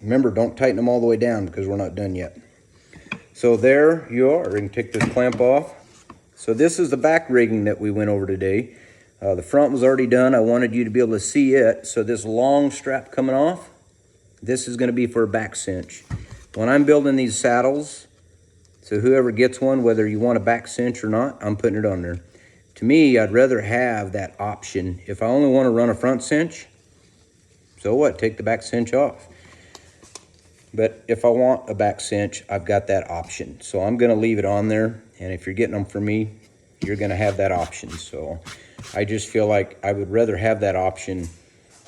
Remember, don't tighten them all the way down because we're not done yet. So there you are. You can take this clamp off. So this is the back rigging that we went over today. The front was already done. I wanted you to be able to see it. So this long strap coming off, this is going to be for a back cinch. When I'm building these saddles, so whoever gets one, whether you want a back cinch or not, I'm putting it on there. To me, I'd rather have that option. If I only want to run a front cinch, so what? Take the back cinch off. But if I want a back cinch, I've got that option. So I'm going to leave it on there. And if you're getting them from me, you're going to have that option. So I just feel like I would rather have that option.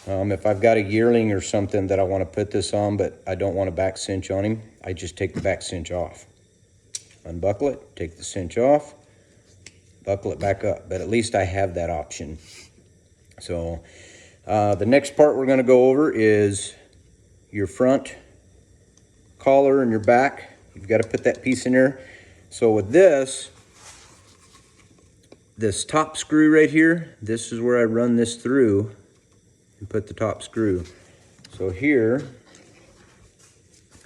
If I've got a yearling or something that I want to put this on, but I don't want a back cinch on him, I just take the back cinch off. Unbuckle it, take the cinch off, buckle it back up. But at least I have that option. So the next part we're going to go over is your front collar and your back. You've got to put that piece in there. So with this top screw right here, this is where I run this through and put the top screw. So here,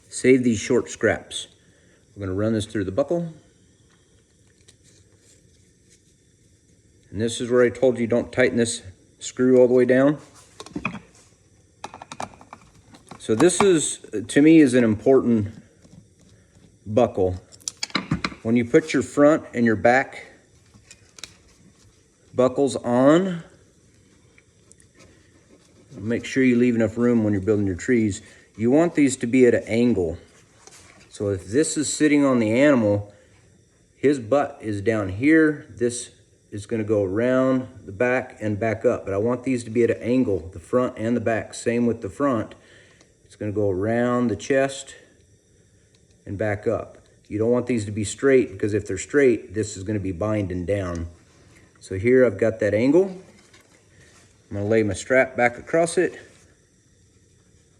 save these short scraps. We're going to run this through the buckle. And this is where I told you don't tighten this screw all the way down. So this is, to me, is an important buckle. When you put your front and your back buckles on, make sure you leave enough room when you're building your trees. You want these to be at an angle. So if this is sitting on the animal, his butt is down here. This is going to go around the back and back up. But I want these to be at an angle, the front and the back. Same with the front. It's going to go around the chest and back up. You don't want these to be straight, because if they're straight, this is going to be binding down. So here I've got that angle. I'm going to lay my strap back across it.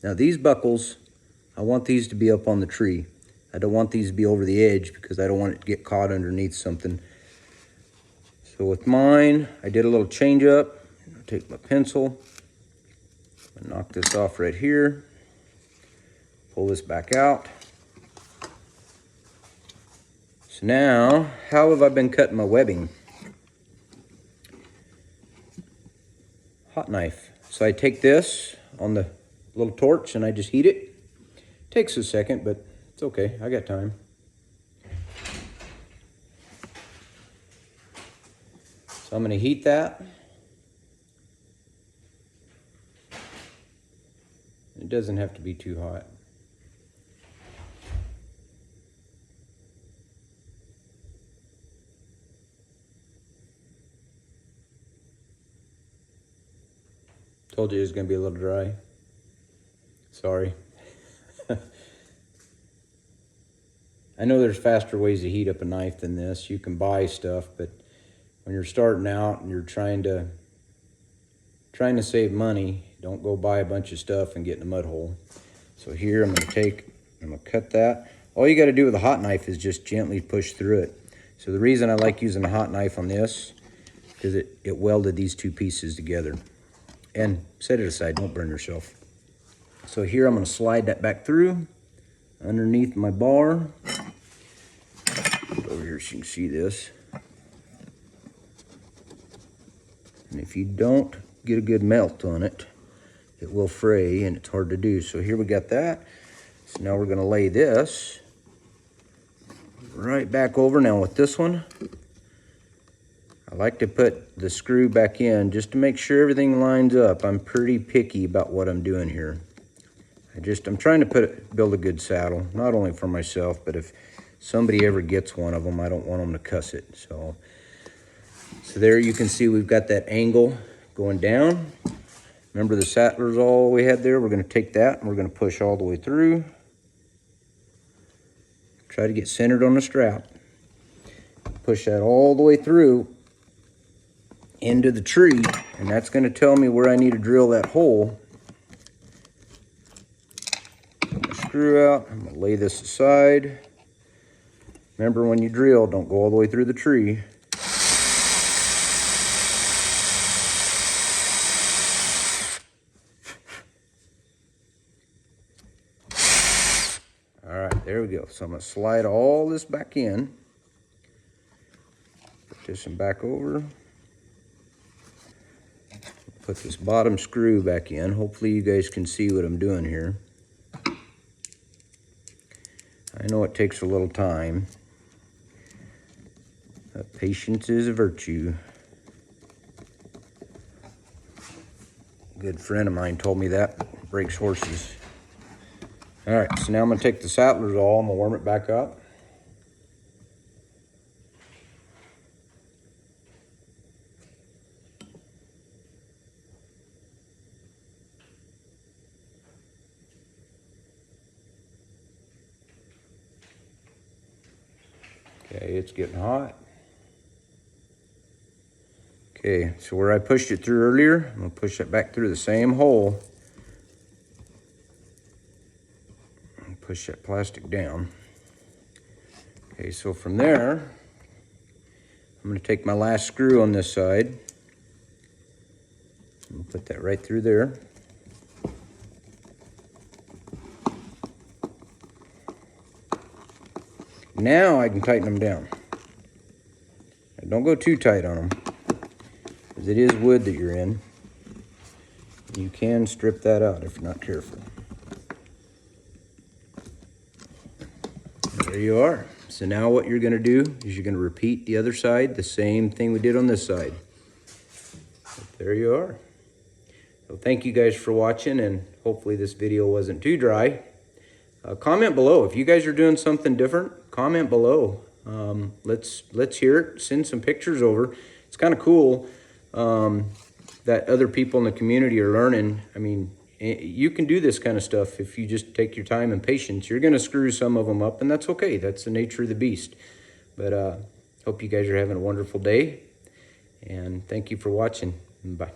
Now these buckles, I want these to be up on the tree. I don't want these to be over the edge because I don't want it to get caught underneath something. So with mine, I did a little change up. I'll take my pencil and knock this off right here. Pull this back out. So now, how have I been cutting my webbing? Hot knife. So I take this on the little torch and I just heat it. Takes a second, but it's okay. I got time. So I'm going to heat that. It doesn't have to be too hot. Told you it was going to be a little dry. Sorry. I know there's faster ways to heat up a knife than this. You can buy stuff, but when you're starting out and you're trying to save money, don't go buy a bunch of stuff and get in a mud hole. So here I'm going to cut that. All you got to do with a hot knife is just gently push through it. So the reason I like using a hot knife on this is it welded these two pieces together. And set it aside, don't burn yourself. So here I'm going to slide that back through underneath my bar. Over here so you can see this. And if you don't get a good melt on it, it will fray and it's hard to do. So here we got that. So now we're going to lay this right back over. Now with this one, I like to put the screw back in just to make sure everything lines up. I'm pretty picky about what I'm doing here. I'm trying to build a good saddle, not only for myself, but if somebody ever gets one of them, I don't want them to cuss it. So there you can see we've got that angle going down. Remember the saddler's all we had there? We're going to take that and we're going to push all the way through. Try to get centered on the strap. Push that all the way through into the tree, and that's going to tell me where I need to drill that hole. Screw out. I'm going to lay this aside. Remember, when you drill, don't go all the way through the tree. All right, there we go. So I'm gonna slide all this back in. Put this one back over. Put this bottom screw back in. Hopefully you guys can see what I'm doing here. I know it takes a little time. But patience is a virtue. A good friend of mine told me that. Breaks horses. All right, so now I'm gonna take the Saddler's awl. I'm gonna warm it back up. Okay, it's getting hot. Okay, so where I pushed it through earlier, I'm gonna push it back through the same hole. And push that plastic down. Okay, so from there, I'm gonna take my last screw on this side. I'm gonna put that right through there. Now I can tighten them down. And don't go too tight on them, because it is wood that you're in. You can strip that out if you're not careful. There you are. So now what you're gonna do is you're gonna repeat the other side, the same thing we did on this side. But there you are. So thank you guys for watching, and hopefully this video wasn't too dry. Comment below if you guys are doing something different. Comment below. Let's hear it. Send some pictures over. It's kind of cool that other people in the community are learning. I mean, you can do this kind of stuff if you just take your time and patience. You're going to screw some of them up, and that's okay. That's the nature of the beast. But hope you guys are having a wonderful day, and thank you for watching. Bye.